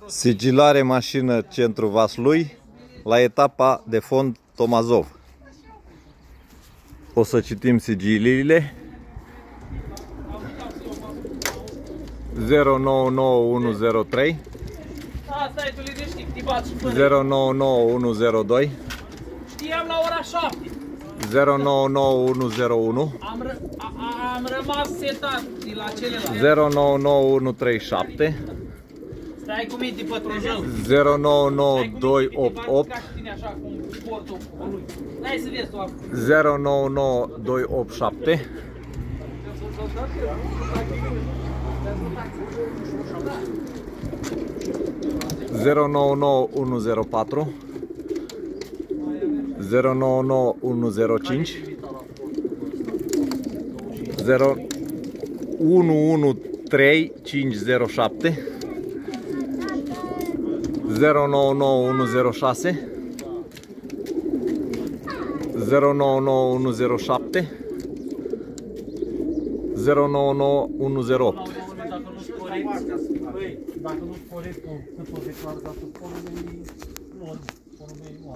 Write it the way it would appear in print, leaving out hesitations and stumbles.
Sigilare mașină centru Vaslui la etapa de fond Tomazov. O să citim sigiliile. 099103 099102 Știam la ora 7. 099101 Am rămas setat de la celălalt. 099137 Stai cu minte, pătrunjel. 099288 Așa cum sportul lui. Hai să vezi tu. 099287 099104 099105 113507 099106 099107 099108. Dacă nu-ți corect cât o declară, dacă porumei, nu, porumei nu